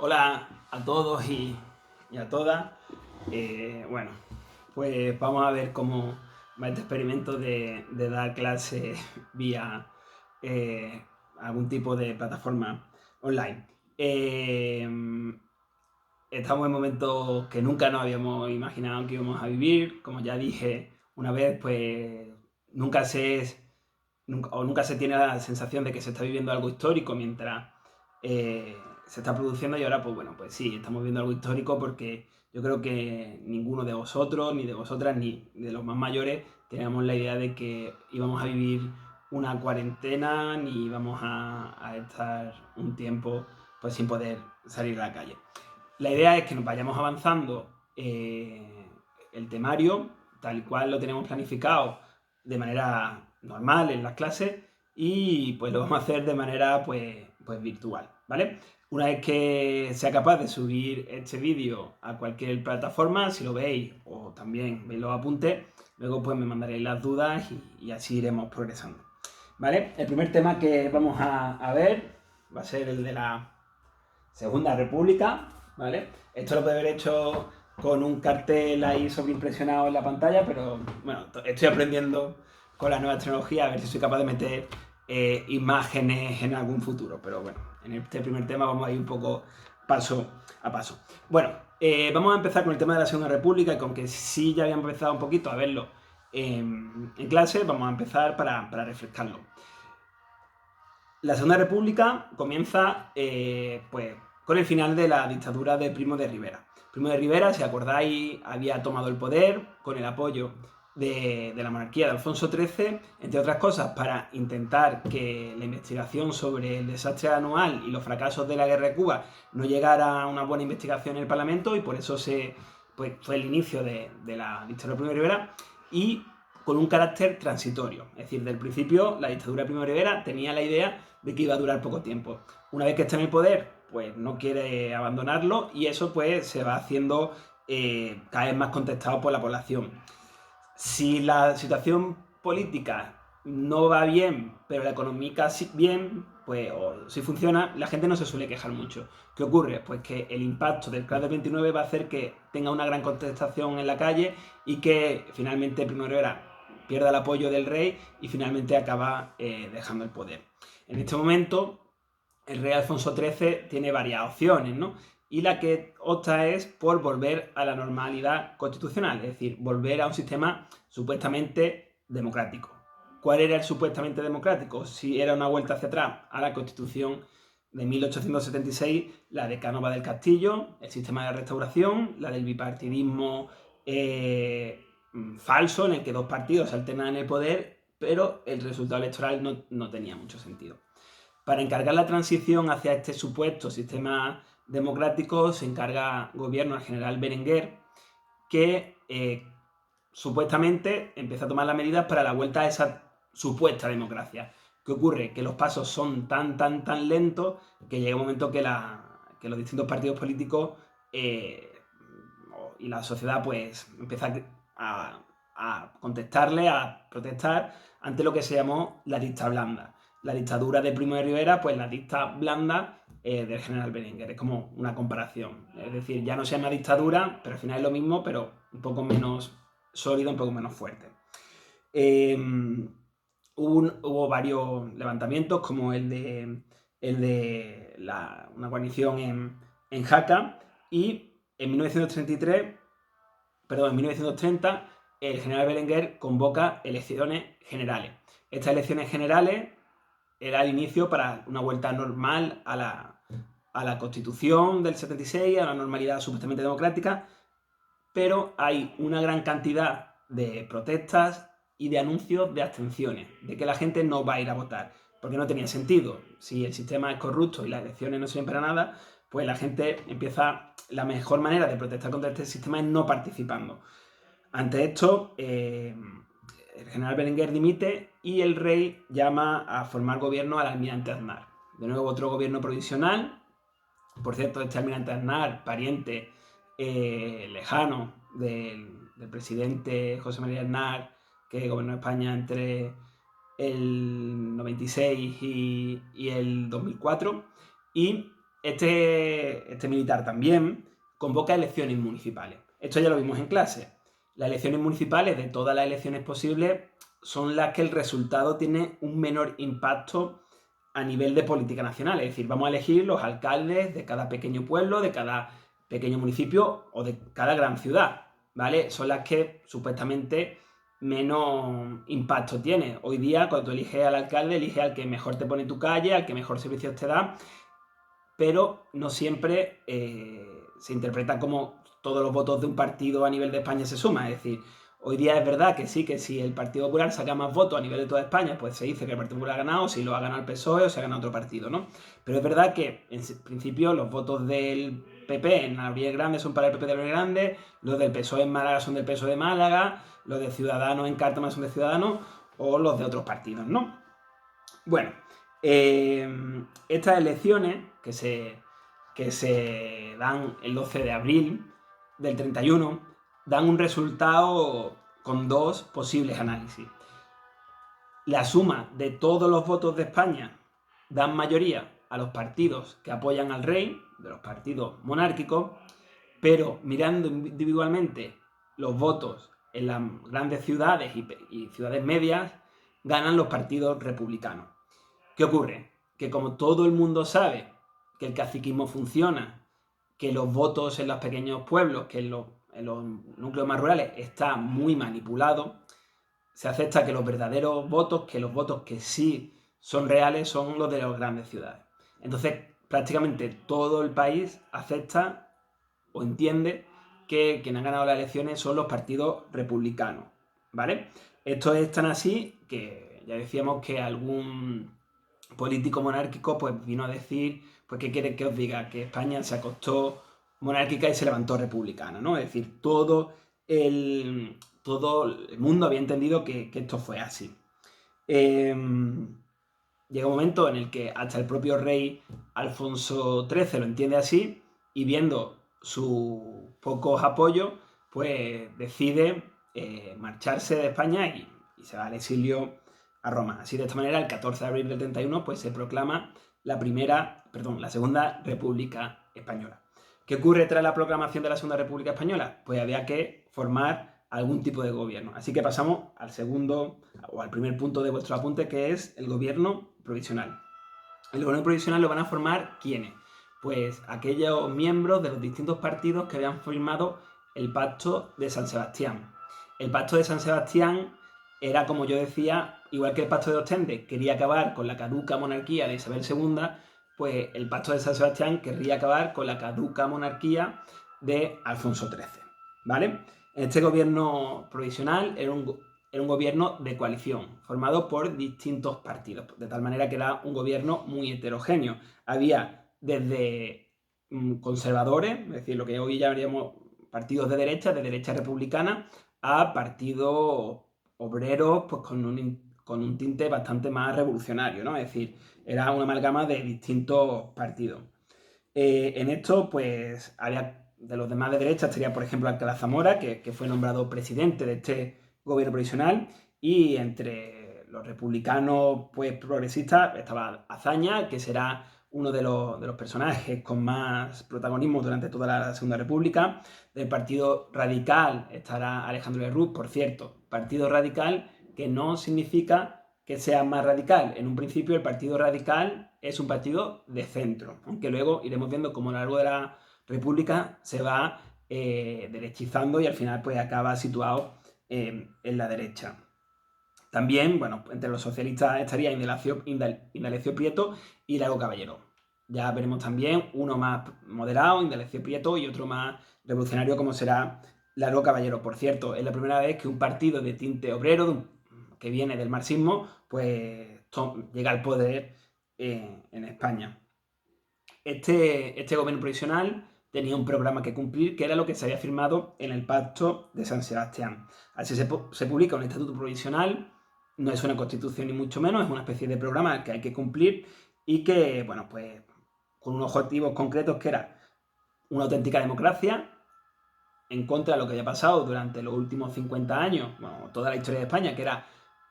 Hola a todos y a todas. Bueno, pues vamos a ver cómo va este experimento de dar clases vía algún tipo de plataforma online. Estamos en momentos que nunca nos habíamos imaginado que íbamos a vivir. Como ya dije una vez, pues nunca nunca se tiene la sensación de que se está viviendo algo histórico mientras se está produciendo, y ahora pues bueno, pues sí, estamos viviendo algo histórico porque yo creo que ninguno de vosotros, ni de vosotras, ni de los más mayores teníamos la idea de que íbamos a vivir una cuarentena ni íbamos a estar un tiempo pues sin poder salir a la calle. La idea es que nos vayamos avanzando el temario tal y cual lo tenemos planificado de manera normal en las clases, y pues lo vamos a hacer de manera pues virtual, ¿vale? Una vez que sea capaz de subir este vídeo a cualquier plataforma, si lo veis o también veis los apuntes, luego pues me mandaréis las dudas y así iremos progresando, ¿vale? El primer tema que vamos a ver va a ser el de la Segunda República, ¿vale? Esto lo puede haber hecho con un cartel ahí sobreimpresionado en la pantalla, pero bueno, estoy aprendiendo con la nueva tecnología a ver si soy capaz de meter imágenes en algún futuro. Pero bueno, en este primer tema vamos a ir un poco paso a paso. Bueno, vamos a empezar con el tema de la Segunda República, y con que sí ya habíamos empezado un poquito a verlo en clase, vamos a empezar para refrescarlo. La Segunda República comienza pues, con el final de la dictadura de Primo de Rivera. Primo de Rivera, si acordáis, había tomado el poder con el apoyo de la monarquía de Alfonso XIII, entre otras cosas, para intentar que la investigación sobre el desastre anual y los fracasos de la guerra de Cuba no llegara a una buena investigación en el Parlamento, y por eso pues, fue el inicio de la dictadura de Primo de Rivera, y con un carácter transitorio. Es decir, del principio la dictadura de Primo de Rivera tenía la idea de que iba a durar poco tiempo. Una vez que está en el poder, pues no quiere abandonarlo, y eso pues se va haciendo cada vez más contestado por la población. Si la situación política no va bien, pero la económica sí bien, pues o si funciona, la gente no se suele quejar mucho. ¿Qué ocurre? Pues que el impacto del Crash del 29 va a hacer que tenga una gran contestación en la calle, y que finalmente Primo de Rivera pierda el apoyo del rey y finalmente acaba dejando el poder. En este momento, el rey Alfonso XIII tiene varias opciones, ¿no? Y la que opta es por volver a la normalidad constitucional, es decir, volver a un sistema supuestamente democrático. ¿Cuál era el supuestamente democrático? Si era una vuelta hacia atrás a la Constitución de 1876, la de Cánovas del Castillo, el sistema de restauración, la del bipartidismo falso, en el que dos partidos se alternan en el poder, pero el resultado electoral no tenía mucho sentido. Para encargar la transición hacia este supuesto sistema democrático se encarga gobierno al general Berenguer, que supuestamente empieza a tomar las medidas para la vuelta a esa supuesta democracia. ¿Qué ocurre? Que los pasos son tan lentos que llega un momento que los distintos partidos políticos y la sociedad pues empieza a contestarle, a protestar ante lo que se llamó la dicta blanda. La dictadura de Primo de Rivera, pues la dicta blanda del general Berenguer. Es como una comparación. Es decir, ya no se llama dictadura, pero al final es lo mismo, pero un poco menos sólido, un poco menos fuerte. Hubo varios levantamientos, como el de una guarnición en Jaca, y en 1930, el general Berenguer convoca elecciones generales. Estas elecciones generales era el inicio para una vuelta normal a la Constitución del 76, a la normalidad supuestamente democrática, pero hay una gran cantidad de protestas y de anuncios de abstenciones, de que la gente no va a ir a votar, porque no tenía sentido. Si el sistema es corrupto y las elecciones no sirven para nada, pues la gente empieza, la mejor manera de protestar contra este sistema es no participando. Ante esto, el general Berenguer dimite y el rey llama a formar gobierno al almirante Aznar. De nuevo otro gobierno provisional. Por cierto, este almirante Aznar, pariente lejano del presidente José María Aznar, que gobernó España entre el 96 y el 2004. Y Este militar también convoca elecciones municipales. Esto ya lo vimos en clase. Las elecciones municipales, de todas las elecciones posibles, son las que el resultado tiene un menor impacto a nivel de política nacional. Es decir, vamos a elegir los alcaldes de cada pequeño pueblo, de cada pequeño municipio o de cada gran ciudad, ¿vale? Son las que supuestamente menos impacto tiene. Hoy día, cuando tú eliges al alcalde, eliges al que mejor te pone tu calle, al que mejor servicios te da, pero no siempre se interpreta como todos los votos de un partido a nivel de España se suman. Es decir, hoy día es verdad que sí, que si el Partido Popular saca más votos a nivel de toda España, pues se dice que el Partido Popular ha ganado, si lo ha ganado el PSOE o se ha ganado otro partido, ¿no? Pero es verdad que, en principio, los votos del PP en Abril Grande son para el PP de Abril Grande, los del PSOE en Málaga son del PSOE de Málaga, los de Ciudadanos en Cártama son de Ciudadanos, o los de otros partidos, ¿no? Bueno, estas elecciones que se dan el 12 de abril del 31 dan un resultado con dos posibles análisis. La suma de todos los votos de España dan mayoría a los partidos que apoyan al rey, de los partidos monárquicos, pero mirando individualmente los votos en las grandes ciudades y ciudades medias, ganan los partidos republicanos. ¿Qué ocurre? Que como todo el mundo sabe que el caciquismo funciona, que los votos en los pequeños pueblos, que en los núcleos más rurales, está muy manipulado, se acepta que los verdaderos votos, que los votos que sí son reales, son los de las grandes ciudades. Entonces, prácticamente todo el país acepta o entiende que quienes han ganado las elecciones son los partidos republicanos, ¿vale? Esto es tan así que ya decíamos que algún político monárquico pues vino a decir, pues ¿qué quiere que os diga? Que España se acostó monárquica y se levantó republicana, ¿no? Es decir, todo el mundo había entendido que esto fue así. Llega un momento en el que hasta el propio rey Alfonso XIII lo entiende así y viendo sus pocos apoyos, pues decide marcharse de España y se va al exilio a Roma. Así, de esta manera, el 14 de abril del 31 pues, se proclama la Segunda República Española. ¿Qué ocurre tras la proclamación de la Segunda República Española? Pues había que formar algún tipo de gobierno. Así que pasamos al segundo o al primer punto de vuestro apunte, que es el gobierno provisional. El gobierno provisional lo van a formar ¿quiénes? Pues aquellos miembros de los distintos partidos que habían firmado el Pacto de San Sebastián. El Pacto de San Sebastián era, como yo decía, igual que el Pacto de Ostende quería acabar con la caduca monarquía de Isabel II, pues el Pacto de San Sebastián querría acabar con la caduca monarquía de Alfonso XIII, ¿vale? Este gobierno provisional era un gobierno de coalición, formado por distintos partidos, de tal manera que era un gobierno muy heterogéneo. Había desde conservadores, es decir, lo que hoy llamaríamos partidos de derecha republicana, a partidos obreros pues, con un tinte bastante más revolucionario, ¿no? Es decir, era una amalgama de distintos partidos. En esto, pues, había de los demás de derecha estaría, por ejemplo, Alcalá Zamora, que fue nombrado presidente de este gobierno provisional, y entre los republicanos pues, progresistas estaba Azaña, que será uno de los personajes con más protagonismo durante toda la Segunda República. Del Partido Radical estará Alejandro Lerroux, por cierto, Partido Radical que no significa que sea más radical. En un principio el Partido Radical es un partido de centro, aunque luego iremos viendo cómo a lo largo de la República se va derechizando y al final pues acaba situado en la derecha. También, bueno, entre los socialistas estaría Indalecio Prieto y Largo Caballero. Ya veremos también uno más moderado, Indalecio Prieto, y otro más revolucionario como será Largo Caballero. Por cierto, es la primera vez que un partido de tinte obrero, que viene del marxismo, pues llega al poder en España. Este gobierno provisional tenía un programa que cumplir, que era lo que se había firmado en el Pacto de San Sebastián. Así se publica un estatuto provisional, no es una constitución ni mucho menos, es una especie de programa que hay que cumplir y que, bueno, pues con unos objetivos concretos que era una auténtica democracia, en contra de lo que había pasado durante los últimos 50 años, bueno, toda la historia de España, que era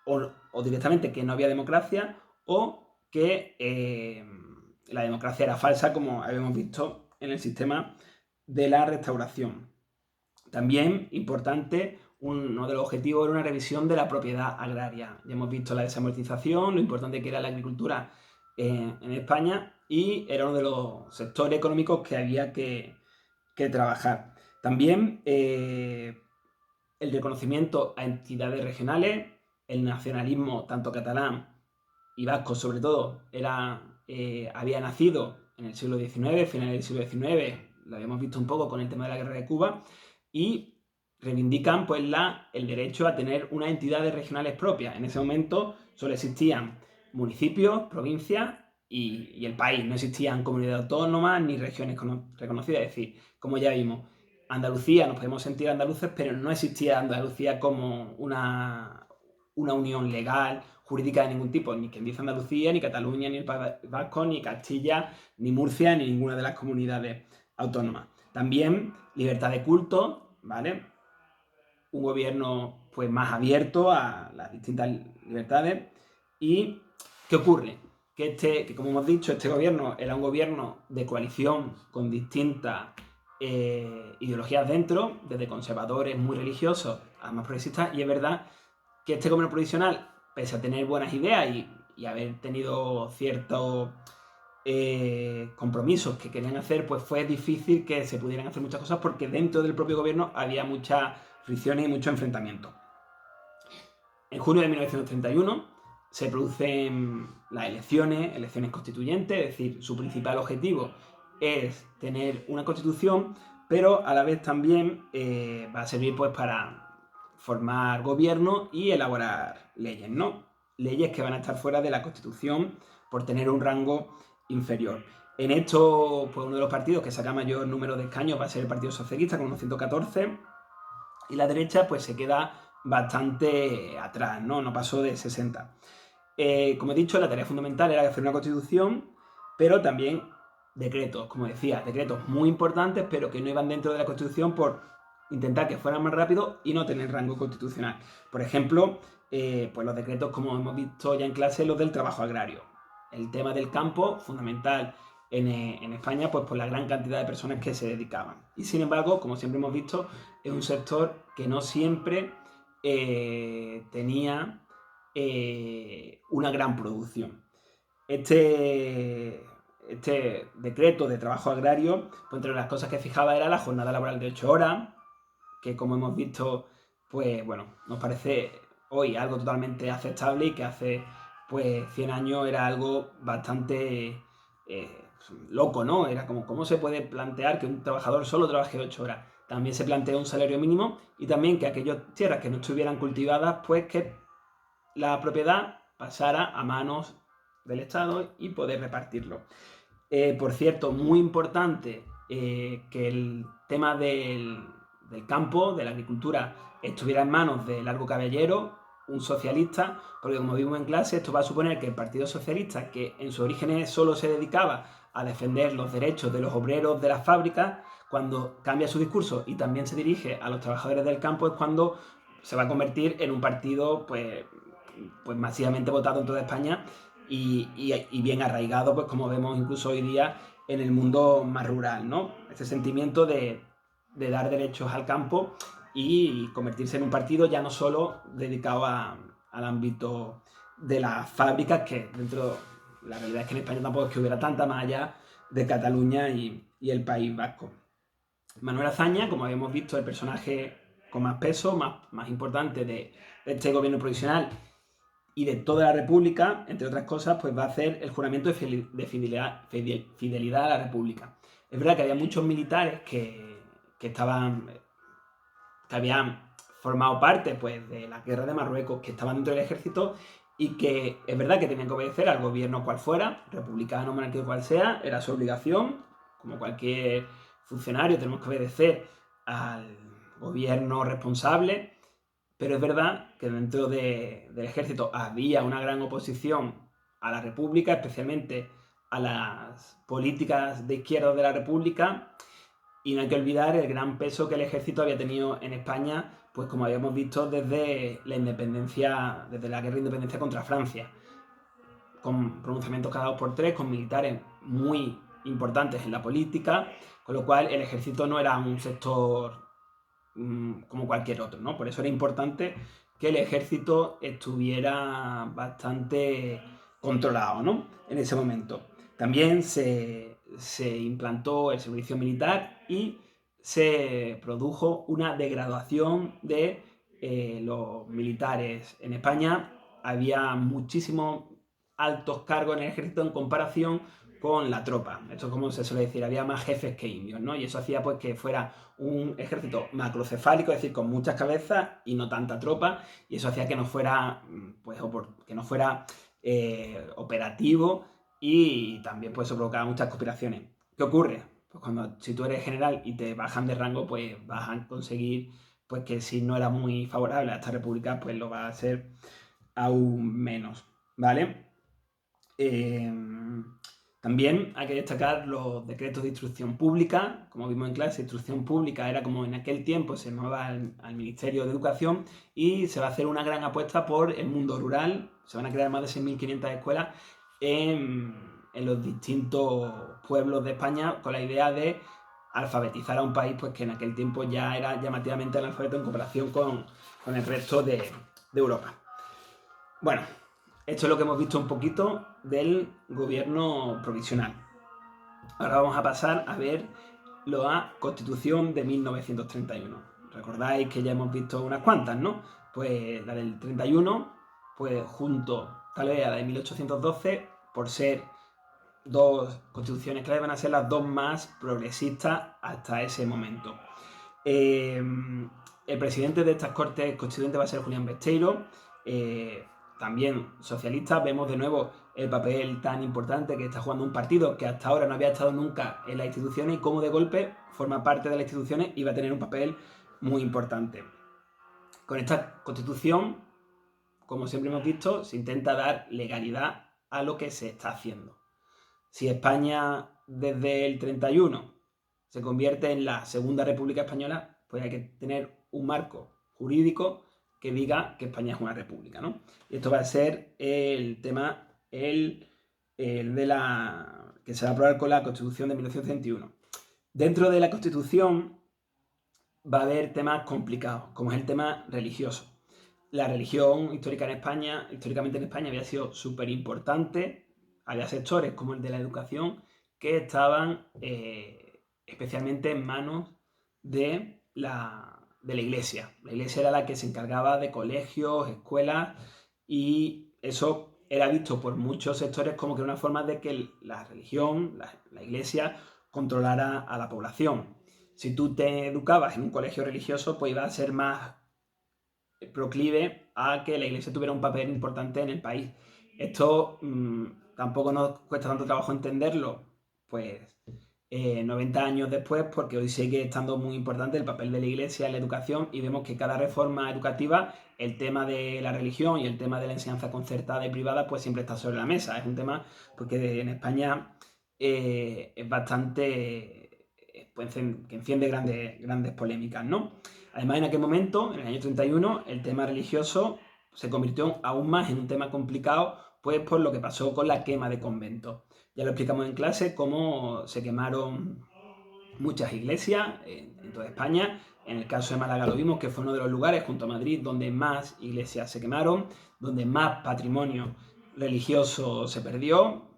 o directamente que no había democracia o que la democracia era falsa, como habíamos visto en el sistema de la Restauración. También, importante, uno de los objetivos era una revisión de la propiedad agraria. Ya hemos visto la desamortización, lo importante que era la agricultura en España, y era uno de los sectores económicos que había que trabajar. También el reconocimiento a entidades regionales, el nacionalismo tanto catalán y vasco sobre todo había nacido en el siglo XIX, finales del siglo XIX, lo habíamos visto un poco con el tema de la guerra de Cuba, y reivindican pues el derecho a tener unas entidades regionales propias. En ese momento solo existían municipios, provincias y el país, no existían comunidades autónomas ni regiones reconocidas. Es decir, como ya vimos, Andalucía, nos podemos sentir andaluces, pero no existía Andalucía como una unión legal, jurídica de ningún tipo, ni quien dice Andalucía, ni Cataluña, ni el País Vasco, ni Castilla, ni Murcia, ni ninguna de las comunidades autónomas. También libertad de culto, ¿vale? Un gobierno pues más abierto a las distintas libertades. ¿Y qué ocurre? Que como hemos dicho, este gobierno era un gobierno de coalición con distintas ideologías dentro, desde conservadores muy religiosos a más progresistas, y es verdad que este gobierno provisional, pese a tener buenas ideas y haber tenido ciertos compromisos que querían hacer, pues fue difícil que se pudieran hacer muchas cosas porque dentro del propio gobierno había muchas fricciones y mucho enfrentamiento. En junio de 1931 se producen las elecciones constituyentes, es decir, su principal objetivo es tener una constitución, pero a la vez también va a servir pues para formar gobierno y elaborar leyes, ¿no? Leyes que van a estar fuera de la Constitución por tener un rango inferior. En esto, pues uno de los partidos que saca mayor número de escaños va a ser el Partido Socialista, con unos 114, y la derecha pues se queda bastante atrás, no pasó de 60. Como he dicho, la tarea fundamental era hacer una Constitución, pero también decretos, como decía, decretos muy importantes, pero que no iban dentro de la Constitución por intentar que fueran más rápidos y no tener rango constitucional. Por ejemplo, pues los decretos, como hemos visto ya en clase, los del trabajo agrario. El tema del campo, fundamental en España, pues por la gran cantidad de personas que se dedicaban. Y sin embargo, como siempre hemos visto, es un sector que no siempre tenía una gran producción. Este decreto de trabajo agrario, pues entre las cosas que fijaba era la jornada laboral de 8 horas, que como hemos visto, pues bueno, nos parece hoy algo totalmente aceptable y que hace pues 100 años era algo bastante loco, ¿no? Era como, ¿cómo se puede plantear que un trabajador solo trabaje 8 horas? También se planteó un salario mínimo y también que aquellas tierras que no estuvieran cultivadas, pues que la propiedad pasara a manos del Estado y poder repartirlo. Por cierto, muy importante que el tema del campo, de la agricultura, estuviera en manos de Largo Caballero, un socialista, porque como vimos en clase, esto va a suponer que el Partido Socialista, que en sus orígenes solo se dedicaba a defender los derechos de los obreros de las fábricas, cuando cambia su discurso y también se dirige a los trabajadores del campo, es cuando se va a convertir en un partido pues masivamente votado en toda España y bien arraigado, pues como vemos incluso hoy día en el mundo más rural, ¿no? Ese sentimiento de dar derechos al campo y convertirse en un partido ya no solo dedicado al ámbito de las fábricas, que dentro, la realidad es que en España tampoco es que hubiera tanta, más allá de Cataluña y el País Vasco. Manuel Azaña, como habíamos visto, el personaje con más peso, más importante de este gobierno provisional y de toda la República, entre otras cosas, pues va a hacer el juramento de fidelidad a la República. Es verdad que había muchos militares que habían formado parte pues, de la guerra de Marruecos, que estaban dentro del ejército y que es verdad que tenían que obedecer al gobierno cual fuera, republicano, monárquico cual sea, era su obligación, como cualquier funcionario tenemos que obedecer al gobierno responsable, pero es verdad que dentro del ejército había una gran oposición a la República, especialmente a las políticas de izquierda de la República, y no hay que olvidar el gran peso que el ejército había tenido en España, pues como habíamos visto desde la guerra de independencia contra Francia, con pronunciamientos cada 2 por 3, con militares muy importantes en la política, con lo cual el ejército no era un sector como cualquier otro, ¿no? Por eso era importante que el ejército estuviera bastante controlado, ¿no? En ese momento. También se implantó el servicio militar y se produjo una degradación de los militares. En España había muchísimos altos cargos en el ejército en comparación con la tropa. Esto es como se suele decir, había más jefes que indios, ¿no? Y eso hacía pues que fuera un ejército macrocefálico, es decir, con muchas cabezas y no tanta tropa, y eso hacía que no fuera, pues, que no fuera operativo, y también pues eso provocaba muchas conspiraciones. ¿Qué ocurre? Pues cuando, si tú eres general y te bajan de rango, pues vas a conseguir pues que si no era muy favorable a esta república, pues lo va a ser aún menos, ¿vale? También hay que destacar los decretos de instrucción pública. Como vimos en clase, instrucción pública era como en aquel tiempo se llamaba al Ministerio de Educación, y se va a hacer una gran apuesta por el mundo rural. Se van a crear más de 6.500 escuelas en los distintos pueblos de España, con la idea de alfabetizar a un país pues que en aquel tiempo ya era llamativamente analfabeto en comparación con el resto de Europa. Bueno, esto es lo que hemos visto un poquito del gobierno provisional. Ahora vamos a pasar a ver la Constitución de 1931. Recordáis que ya hemos visto unas cuantas, ¿no? Pues la del 31, pues junto tal vez a la de 1812, por ser dos constituciones clave, van a ser las dos más progresistas hasta ese momento. El presidente de estas Cortes Constituyentes va a ser Julián Besteiro, también socialista. Vemos de nuevo el papel tan importante que está jugando un partido que hasta ahora no había estado nunca en las instituciones, y cómo de golpe forma parte de las instituciones y va a tener un papel muy importante. Con esta constitución, como siempre hemos visto, se intenta dar legalidad a lo que se está haciendo. Si España desde el 31 se convierte en la Segunda República Española, pues hay que tener un marco jurídico que diga que España es una república, ¿no? Y esto va a ser el tema, el de la que se va a aprobar con la Constitución de 1961. Dentro de la Constitución va a haber temas complicados, como es el tema religioso. La religión históricamente en España había sido súper importante. Había sectores como el de la educación que estaban especialmente en manos de la Iglesia. La Iglesia era la que se encargaba de colegios, escuelas, y eso era visto por muchos sectores como que era una forma de que la religión, la Iglesia, controlara a la población. Si tú te educabas en un colegio religioso, pues iba a ser más proclive a que la Iglesia tuviera un papel importante en el país. Esto tampoco nos cuesta tanto trabajo entenderlo, pues 90 años después, porque hoy sigue estando muy importante el papel de la Iglesia en la educación, y vemos que cada reforma educativa, el tema de la religión y el tema de la enseñanza concertada y privada, pues siempre está sobre la mesa. Es un tema porque en España es bastante pues, que enciende grandes polémicas, ¿no? Además, en aquel momento, en el año 31, el tema religioso se convirtió aún más en un tema complicado, pues por lo que pasó con la quema de conventos. Ya lo explicamos en clase, cómo se quemaron muchas iglesias en toda España. En el caso de Málaga lo vimos, que fue uno de los lugares, junto a Madrid, donde más iglesias se quemaron, donde más patrimonio religioso se perdió.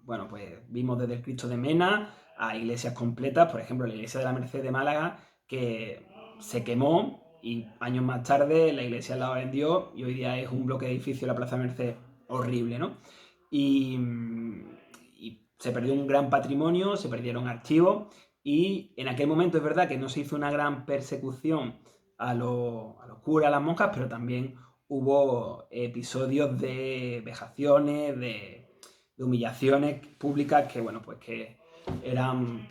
Bueno, pues vimos desde el Cristo de Mena a iglesias completas, por ejemplo, la iglesia de la Merced de Málaga, que se quemó, y años más tarde la iglesia la vendió, y hoy día es un bloque de edificio en la Plaza Merced horrible, ¿no? Y se perdió un gran patrimonio, se perdieron archivos, y en aquel momento es verdad que no se hizo una gran persecución a los curas, a las monjas, pero también hubo episodios de vejaciones, de humillaciones públicas que, bueno, pues que eran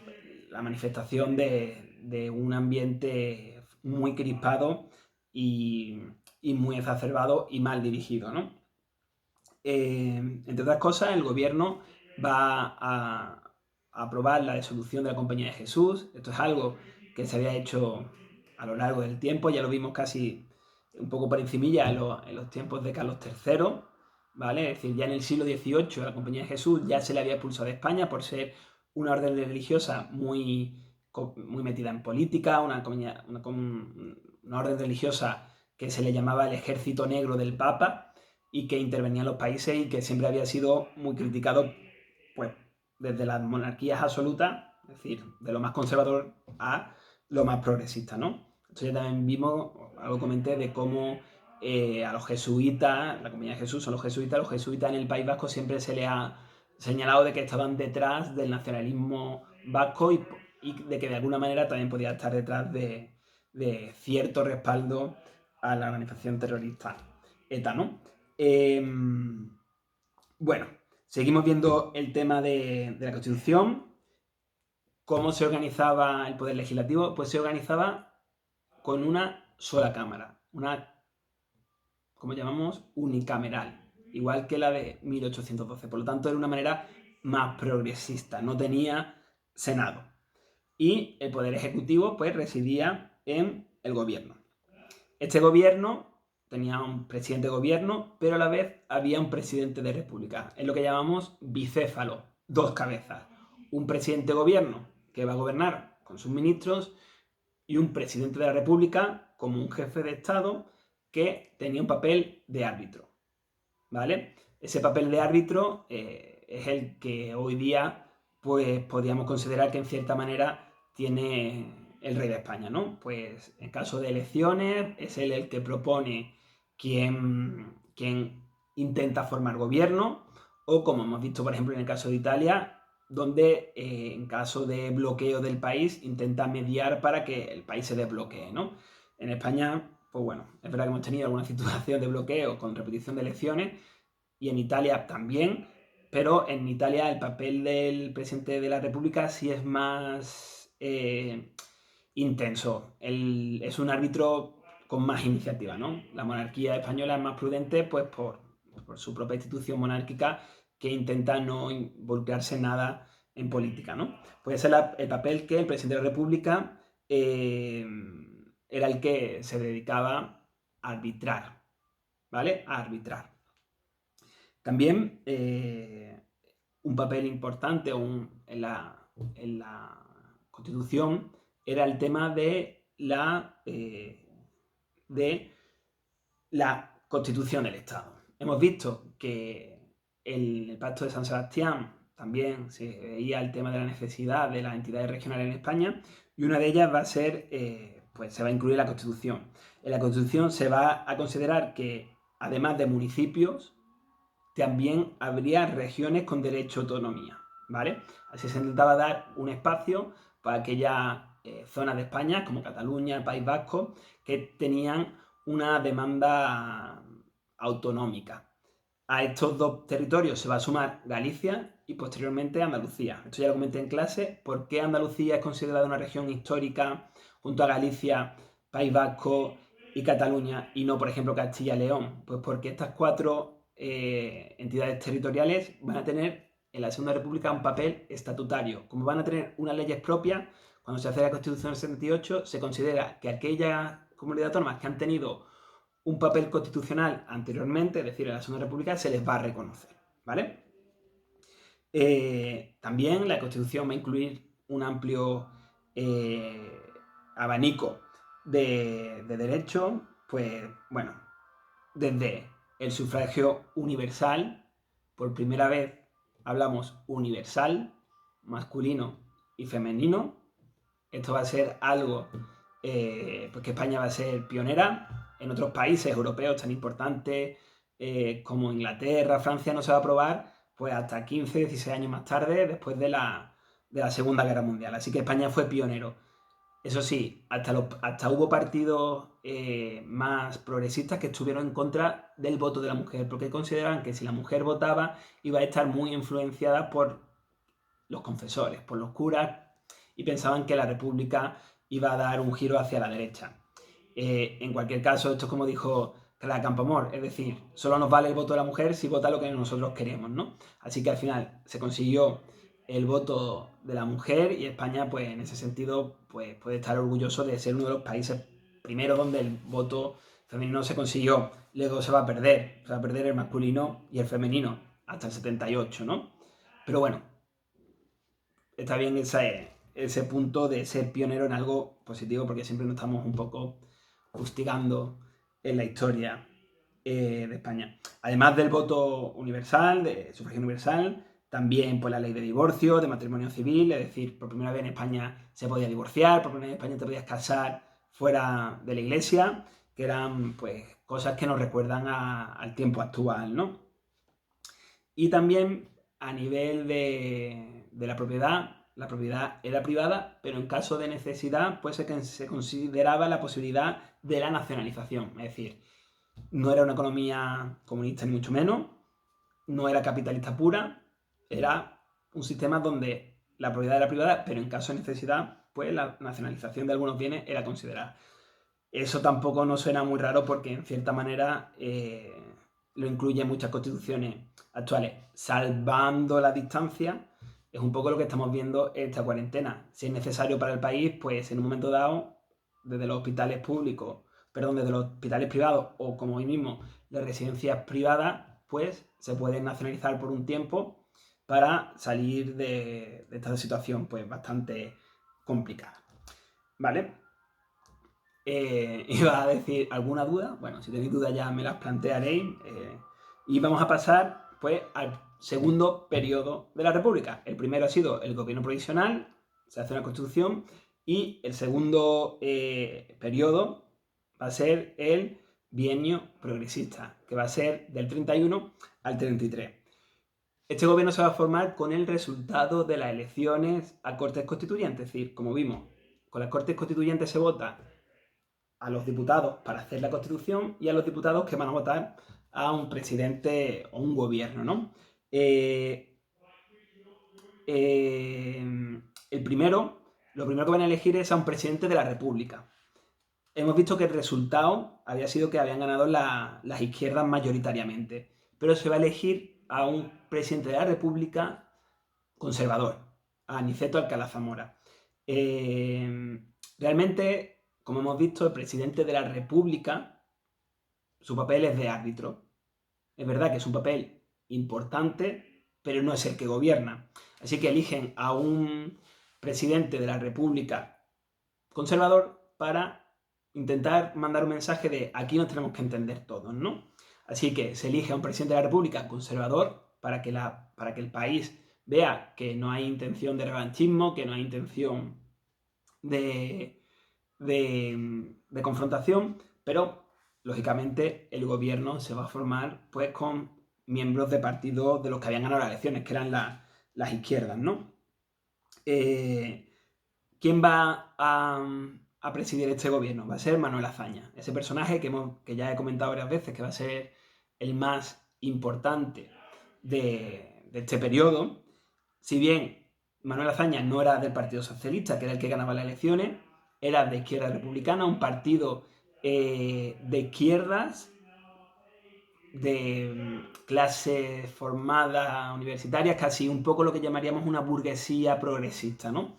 la manifestación de un ambiente muy crispado y muy exacerbado y mal dirigido, ¿no? Entre otras cosas, el gobierno va a aprobar la disolución de la Compañía de Jesús. Esto es algo que se había hecho a lo largo del tiempo, ya lo vimos casi un poco por encimilla en los tiempos de Carlos III, ¿vale? Es decir, ya en el siglo XVIII la Compañía de Jesús ya se le había expulsado de España por ser una orden religiosa muy metida en política, una orden religiosa que se le llamaba el Ejército Negro del Papa y que intervenía en los países y que siempre había sido muy criticado, pues, desde las monarquías absolutas, es decir, de lo más conservador a lo más progresista, ¿no? Entonces ya también vimos, algo comenté, de cómo a los jesuitas, la Compañía de Jesús son los jesuitas en el País Vasco siempre se les ha señalado de que estaban detrás del nacionalismo vasco y de que de alguna manera también podía estar detrás de cierto respaldo a la organización terrorista ETA, ¿no? Bueno, seguimos viendo el tema de la Constitución. ¿Cómo se organizaba el Poder Legislativo? Pues se organizaba con una sola cámara, una, como llamamos, unicameral, igual que la de 1812. Por lo tanto, era una manera más progresista, no tenía Senado. Y el Poder Ejecutivo, pues, residía en el gobierno. Este gobierno tenía un presidente de gobierno, pero a la vez había un presidente de república. Es lo que llamamos bicéfalo, dos cabezas. Un presidente de gobierno que va a gobernar con sus ministros y un presidente de la república como un jefe de Estado que tenía un papel de árbitro, ¿vale? Ese papel de árbitro es el que hoy día pues podríamos considerar que en cierta manera tiene el rey de España, ¿no? Pues en caso de elecciones es él el que propone quién intenta formar gobierno, o como hemos visto por ejemplo en el caso de Italia, donde en caso de bloqueo del país intenta mediar para que el país se desbloquee, ¿no? En España, pues bueno, es verdad que hemos tenido alguna situación de bloqueo con repetición de elecciones, y en Italia también, pero en Italia el papel del presidente de la República sí es más intenso. Él es un árbitro con más iniciativa, ¿no? La monarquía española es más prudente, pues por su propia institución monárquica, que intenta no involucrarse en nada en política, ¿no? Pues ese es el papel que el presidente de la República era el que se dedicaba a arbitrar, ¿vale? A arbitrar. También un papel importante en la Constitución era el tema de la Constitución del Estado. Hemos visto que en el Pacto de San Sebastián también se veía el tema de la necesidad de las entidades regionales en España, y una de ellas va a ser, pues se va a incluir la Constitución. En la Constitución se va a considerar que además de municipios, también habría regiones con derecho a autonomía, ¿vale? Así se intentaba dar un espacio para aquellas zonas de España, como Cataluña, el País Vasco, que tenían una demanda autonómica. A estos dos territorios se va a sumar Galicia y posteriormente Andalucía. Esto ya lo comenté en clase. ¿Por qué Andalucía es considerada una región histórica junto a Galicia, País Vasco y Cataluña, y no, por ejemplo, Castilla y León? Pues porque estas cuatro entidades territoriales van a tener en la Segunda República un papel estatutario. Como van a tener unas leyes propias, cuando se hace la Constitución del 78, se considera que aquellas comunidades autónomas que han tenido un papel constitucional anteriormente, es decir, en la Segunda República, se les va a reconocer, ¿vale? También la Constitución va a incluir un amplio abanico de derechos, pues bueno, desde el sufragio universal, por primera vez hablamos universal, masculino y femenino. Esto va a ser algo pues que España va a ser pionera. En otros países europeos tan importantes como Inglaterra, Francia, no se va a aprobar pues hasta 15, 16 años más tarde, después de la Segunda Guerra Mundial. Así que España fue pionero. Eso sí, hasta hubo partidos más progresistas que estuvieron en contra del voto de la mujer, porque consideraban que si la mujer votaba iba a estar muy influenciada por los confesores, por los curas, y pensaban que la República iba a dar un giro hacia la derecha. En cualquier caso, esto es como dijo Clara Campoamor, es decir, solo nos vale el voto de la mujer si vota lo que nosotros queremos, ¿no? Así que al final se consiguió el voto de la mujer, y España, pues en ese sentido, pues puede estar orgulloso de ser uno de los países primero donde el voto femenino se consiguió luego se va a perder el masculino y el femenino hasta el 78, ¿no? Pero bueno, está bien ese punto de ser pionero en algo positivo, porque siempre nos estamos un poco fustigando en la historia de España. Además del voto universal, de sufragio universal, también pues, la ley de divorcio, de matrimonio civil, es decir, por primera vez en España se podía divorciar, por primera vez en España te podías casar fuera de la iglesia, que eran pues cosas que nos recuerdan al tiempo actual, ¿no? Y también a nivel de la propiedad era privada, pero en caso de necesidad pues se consideraba la posibilidad de la nacionalización, es decir, no era una economía comunista ni mucho menos, no era capitalista pura, era un sistema donde la propiedad era privada, pero en caso de necesidad, pues la nacionalización de algunos bienes era considerada. Eso tampoco nos suena muy raro porque en cierta manera lo incluye en muchas constituciones actuales. Salvando la distancia, es un poco lo que estamos viendo en esta cuarentena. Si es necesario para el país, pues en un momento dado, desde los hospitales públicos, desde los hospitales privados o como hoy mismo, las residencias privadas, pues se pueden nacionalizar por un tiempo para salir de esta situación pues bastante complicada. ¿Vale? Iba a decir alguna duda. Bueno, si tenéis dudas ya me las plantearéis. Y vamos a pasar pues al segundo periodo de la República. El primero ha sido el gobierno provisional, se hace una constitución, y el segundo periodo va a ser el bienio progresista, que va a ser del 31 al 33. Este gobierno se va a formar con el resultado de las elecciones a Cortes Constituyentes, es decir, como vimos, con las Cortes Constituyentes se vota a los diputados para hacer la Constitución y a los diputados que van a votar a un presidente o un gobierno, ¿no? Lo primero que van a elegir es a un presidente de la República. Hemos visto que el resultado había sido que habían ganado las izquierdas mayoritariamente, pero se va a elegir a un presidente de la República conservador, a Aniceto Alcalá Zamora. Realmente, como hemos visto, el presidente de la República, su papel es de árbitro. Es verdad que es un papel importante, pero no es el que gobierna. Así que eligen a un presidente de la República conservador para intentar mandar un mensaje de aquí nos tenemos que entender todos, ¿no? Así que se elige a un presidente de la República conservador para que el país vea que no hay intención de revanchismo, que no hay intención de confrontación, pero lógicamente el gobierno se va a formar pues con miembros de partidos de los que habían ganado las elecciones, que eran las izquierdas, ¿no? ¿Quién va a presidir este gobierno? Va a ser Manuel Azaña, ese personaje que ya he comentado varias veces, que va a ser el más importante de este periodo. Si bien Manuel Azaña no era del Partido Socialista, que era el que ganaba las elecciones, era de Izquierda Republicana, un partido de izquierdas, de clases formadas universitarias, casi un poco lo que llamaríamos una burguesía progresista, ¿no?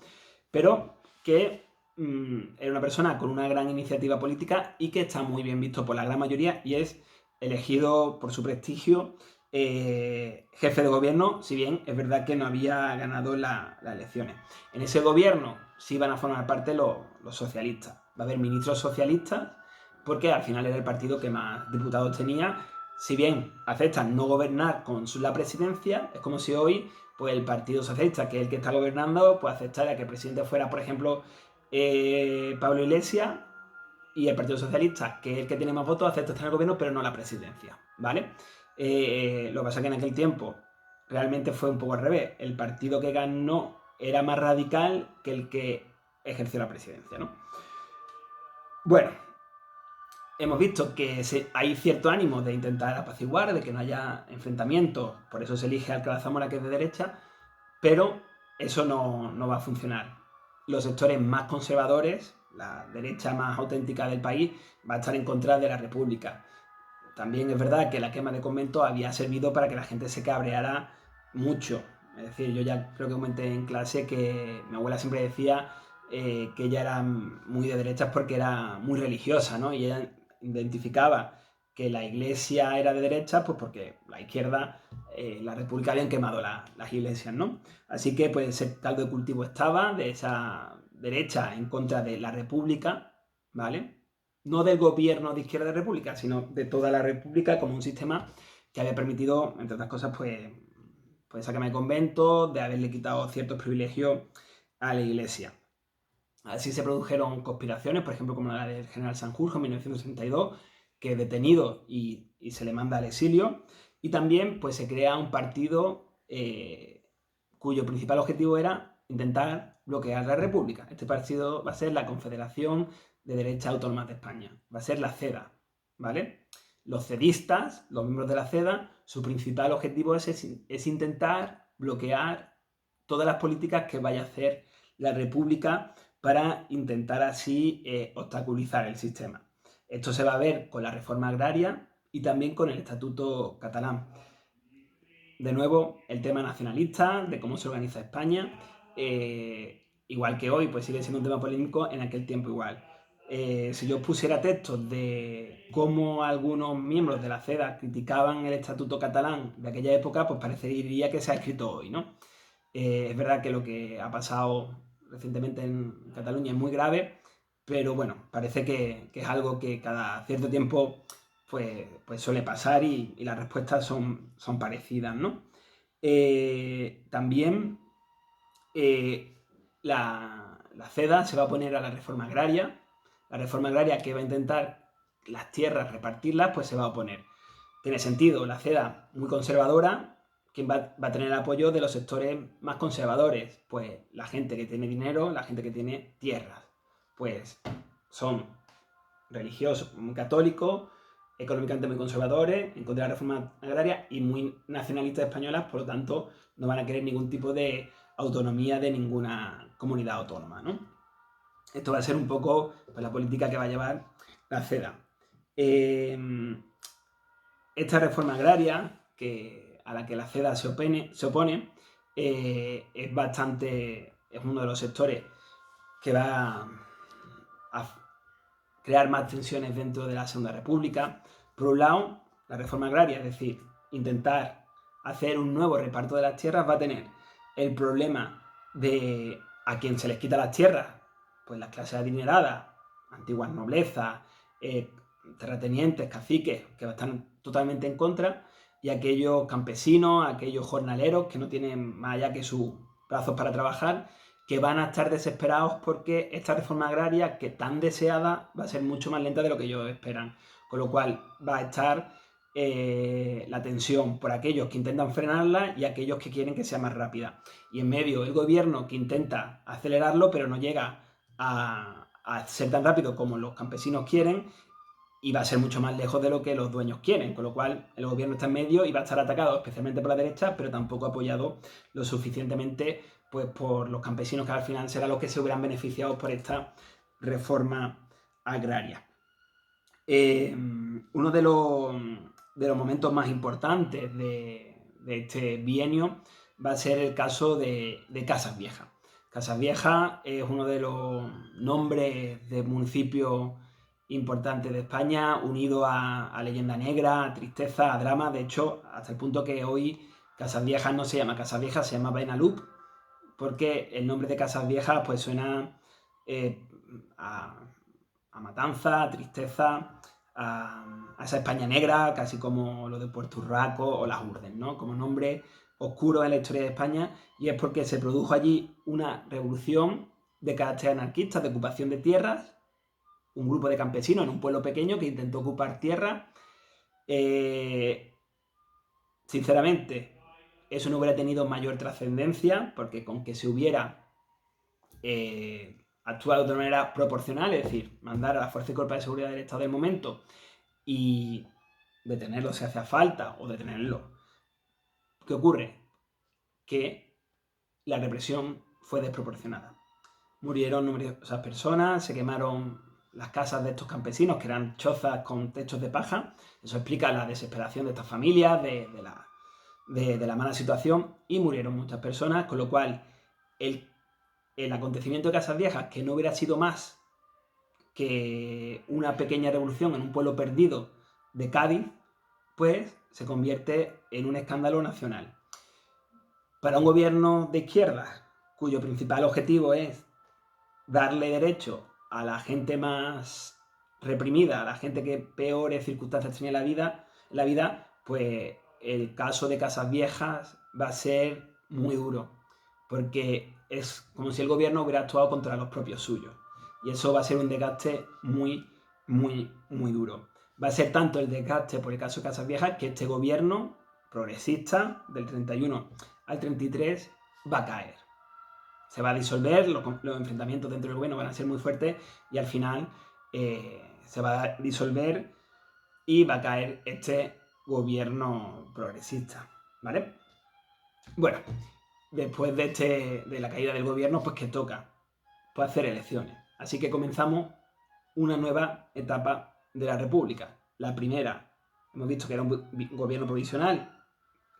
Pero que era una persona con una gran iniciativa política y que está muy bien visto por la gran mayoría y es elegido por su prestigio jefe de gobierno, si bien es verdad que no había ganado las elecciones. En ese gobierno sí van a formar parte los socialistas. Va a haber ministros socialistas porque al final era el partido que más diputados tenía. Si bien aceptan no gobernar con la presidencia, es como si hoy pues el Partido Socialista, que es el que está gobernando, pues aceptara que el presidente fuera, por ejemplo, Pablo Iglesias, y el Partido Socialista, que es el que tiene más votos, acepta estar en el gobierno, pero no la presidencia, ¿vale? Lo que pasa es que en aquel tiempo realmente fue un poco al revés. El partido que ganó era más radical que el que ejerció la presidencia, ¿no? Bueno, hemos visto que hay cierto ánimo de intentar apaciguar, de que no haya enfrentamientos, por eso se elige a Alcalá Zamora, que es de derecha, pero eso no va a funcionar. Los sectores más conservadores, la derecha más auténtica del país, va a estar en contra de la República. También es verdad que la quema de conventos había servido para que la gente se cabreara mucho. Es decir, yo ya creo que comenté en clase que mi abuela siempre decía que ella era muy de derechas porque era muy religiosa, ¿no? Y ella identificaba que la iglesia era de derecha, pues porque la izquierda, la república habían quemado las iglesias, ¿no? Así que pues ese caldo de cultivo estaba de esa derecha en contra de la república, ¿vale? No del gobierno de izquierda de república, sino de toda la república como un sistema que había permitido, entre otras cosas, pues sacarme de convento, de haberle quitado ciertos privilegios a la iglesia. Así se produjeron conspiraciones, por ejemplo, como la del general Sanjurjo en 1962, que es detenido y se le manda al exilio. Y también pues, se crea un partido cuyo principal objetivo era intentar bloquear la República. Este partido va a ser la Confederación de Derechas Autónomas de España, va a ser la CEDA, ¿vale? Los cedistas, los miembros de la CEDA, su principal objetivo es intentar bloquear todas las políticas que vaya a hacer la República para intentar así obstaculizar el sistema. Esto se va a ver con la reforma agraria y también con el Estatuto catalán. De nuevo, el tema nacionalista, de cómo se organiza España, igual que hoy, pues sigue siendo un tema polémico, en aquel tiempo igual. Si yo pusiera textos de cómo algunos miembros de la CEDA criticaban el Estatuto catalán de aquella época, pues parecería que se ha escrito hoy, ¿no? Es verdad que lo que ha pasado recientemente en Cataluña es muy grave, pero bueno, parece que es algo que cada cierto tiempo pues suele pasar y las respuestas son parecidas, ¿no? También la CEDA se va a oponer a la reforma agraria que va a intentar las tierras repartirlas, pues se va a oponer. Tiene sentido, la CEDA muy conservadora, ¿quién va a tener el apoyo de los sectores más conservadores? Pues la gente que tiene dinero, la gente que tiene tierras. Pues son religiosos, muy católicos, económicamente muy conservadores, en contra de la reforma agraria y muy nacionalistas españolas, por lo tanto no van a querer ningún tipo de autonomía de ninguna comunidad autónoma, ¿no? Esto va a ser un poco pues, la política que va a llevar la CEDA. Esta reforma agraria, a la que la CEDA se opone es uno de los sectores que va a crear más tensiones dentro de la Segunda República. Por un lado, la reforma agraria, es decir, intentar hacer un nuevo reparto de las tierras, va a tener el problema de a quien se les quita las tierras, pues las clases adineradas, antiguas noblezas, terratenientes, caciques, que están totalmente en contra, y aquellos campesinos, aquellos jornaleros que no tienen más allá que sus brazos para trabajar, que van a estar desesperados porque esta reforma agraria, que tan deseada, va a ser mucho más lenta de lo que ellos esperan. Con lo cual va a estar la tensión por aquellos que intentan frenarla y aquellos que quieren que sea más rápida. Y en medio el gobierno que intenta acelerarlo, pero no llega a ser tan rápido como los campesinos quieren, y va a ser mucho más lejos de lo que los dueños quieren, con lo cual el gobierno está en medio y va a estar atacado especialmente por la derecha, pero tampoco apoyado lo suficientemente pues, por los campesinos, que al final serán los que se hubieran beneficiado por esta reforma agraria. Uno de los momentos más importantes de este bienio va a ser el caso de Casas Viejas. Casas Viejas es uno de los nombres de municipios importantes de España, unido a leyenda negra, a tristeza, a drama. De hecho, hasta el punto que hoy Casas Viejas no se llama Casas Viejas, se llama Benalúp, porque el nombre de Casas Viejas pues suena a matanza, a tristeza, a esa España negra, casi como lo de Puerto Urraco o las Urdes, ¿no? Como nombre oscuro en la historia de España, y es porque se produjo allí una revolución de carácter anarquista, de ocupación de tierras, un grupo de campesinos en un pueblo pequeño que intentó ocupar tierra. Sinceramente, eso no hubiera tenido mayor trascendencia, porque con que se hubiera actuado de una manera proporcional, es decir, mandar a la Fuerza y Cuerpo de Seguridad del Estado del momento y detenerlo si hacía falta, o detenerlo. ¿Qué ocurre? Que la represión fue desproporcionada. Murieron numerosas personas, se quemaron las casas de estos campesinos, que eran chozas con techos de paja. Eso explica la desesperación de estas familias, de la mala situación, y murieron muchas personas, con lo cual el acontecimiento de Casas Viejas, que no hubiera sido más que una pequeña revolución en un pueblo perdido de Cádiz, pues se convierte en un escándalo nacional. Para un gobierno de izquierda, cuyo principal objetivo es darle derecho a la gente más reprimida, a la gente que peores circunstancias tiene en la vida, pues el caso de Casas Viejas va a ser muy duro, porque es como si el gobierno hubiera actuado contra los propios suyos. Y eso va a ser un desgaste muy, muy, muy duro. Va a ser tanto el desgaste por el caso de Casas Viejas que este gobierno progresista del 31 al 33 va a caer. Se va a disolver, los enfrentamientos dentro del gobierno van a ser muy fuertes y al final se va a disolver y va a caer este gobierno progresista, ¿vale? Bueno, después de la caída del gobierno, pues ¿qué toca? Pues hacer elecciones. Así que comenzamos una nueva etapa de la República. La primera, hemos visto que era un gobierno provisional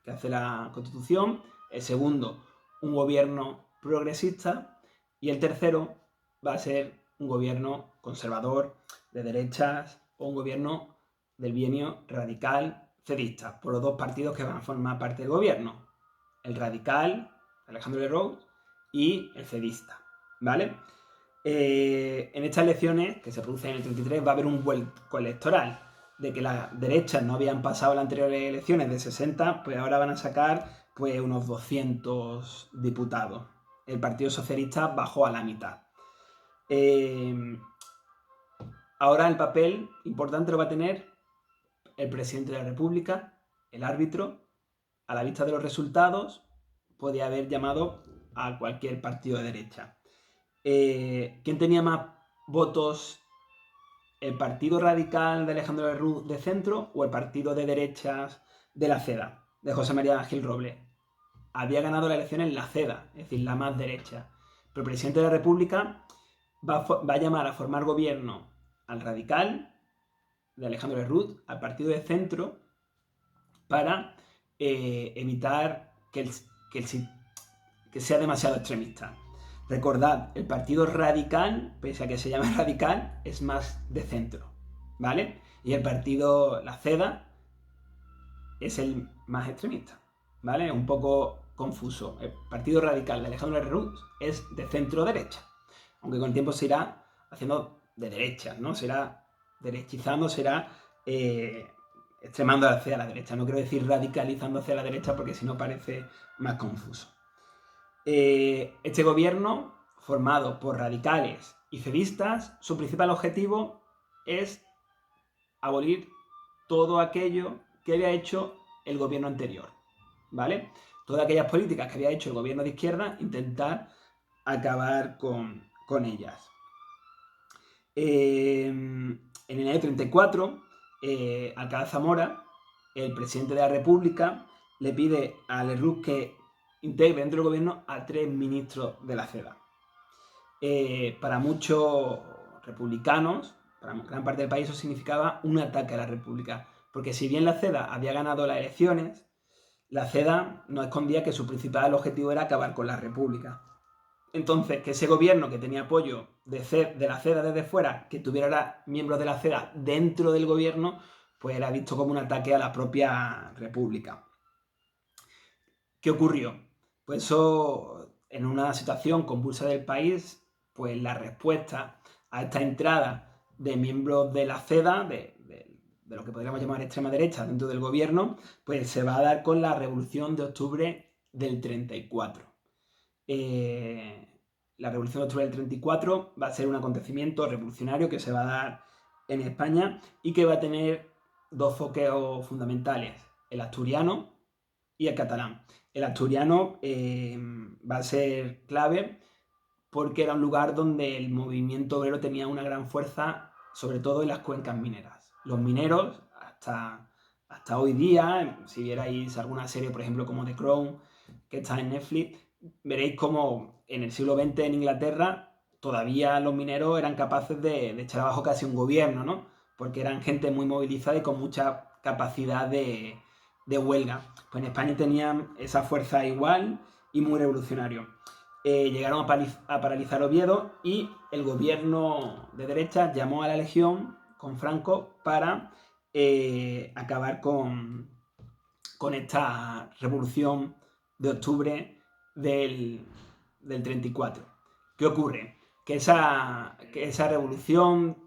que hace la Constitución. El segundo, un gobierno progresista. Y el tercero va a ser un gobierno conservador, de derechas, o un gobierno del bienio radical cedista, por los dos partidos que van a formar parte del gobierno. El radical, Alejandro Lerroux, y el cedista, ¿vale? En estas elecciones, que se producen en el 33, va a haber un vuelco electoral. De que las derechas no habían pasado las anteriores elecciones de 60, pues ahora van a sacar pues, unos 200 diputados. El Partido Socialista bajó a la mitad. Ahora el papel importante lo va a tener el presidente de la República, el árbitro. A la vista de los resultados, podía haber llamado a cualquier partido de derecha. ¿Quién tenía más votos? ¿El Partido Radical de Alejandro Lerroux de centro o el partido de derechas de la CEDA, de José María Gil Robles? Había ganado la elección en la CEDA, es decir, la más derecha. Pero el presidente de la República va a llamar a formar gobierno al Radical de Alejandro Lerroux, al partido de centro, para evitar que sea demasiado extremista. Recordad, el Partido Radical, pese a que se llame radical, es más de centro, ¿vale? Y el partido, la CEDA, es el más extremista, ¿vale? Es un poco confuso. El Partido Radical de Alejandro Lerroux es de centro-derecha, aunque con el tiempo se irá haciendo de derecha, ¿no? Será derechizando, será extremando hacia la derecha. No quiero decir radicalizando hacia la derecha porque si no parece más confuso. Este gobierno, formado por radicales y cedistas, su principal objetivo es abolir todo aquello que había hecho el gobierno anterior, ¿vale? Todas aquellas políticas que había hecho el gobierno de izquierda, intentar acabar con ellas. En el año 34, Alcalá Zamora, el presidente de la República, le pide a Lerroux que integre dentro del gobierno a 3 ministros de la CEDA. Para muchos republicanos, para gran parte del país, eso significaba un ataque a la República. Porque si bien la CEDA había ganado las elecciones, la CEDA no escondía que su principal objetivo era acabar con la República. Entonces, que ese gobierno que tenía apoyo de la CEDA desde fuera, que tuviera miembros de la CEDA dentro del gobierno, pues era visto como un ataque a la propia República. ¿Qué ocurrió? Pues eso, en una situación convulsa del país, pues la respuesta a esta entrada de miembros de la CEDA, de lo que podríamos llamar extrema derecha dentro del gobierno, pues se va a dar con la Revolución de Octubre del 34. La Revolución de Octubre del 34 va a ser un acontecimiento revolucionario que se va a dar en España y que va a tener dos foqueos fundamentales, el asturiano y el catalán. El asturiano va a ser clave porque era un lugar donde el movimiento obrero tenía una gran fuerza, sobre todo en las cuencas mineras. Los mineros, hasta hoy día, si vierais alguna serie, por ejemplo, como The Crown, que está en Netflix, veréis como en el siglo XX en Inglaterra todavía los mineros eran capaces de echar abajo casi un gobierno, ¿no? Porque eran gente muy movilizada y con mucha capacidad de huelga. Pues en España tenían esa fuerza igual y muy revolucionario. Llegaron a paralizar Oviedo y el gobierno de derecha llamó a la Legión con Franco para acabar con esta revolución de octubre del 34. ¿Qué ocurre? Que esa revolución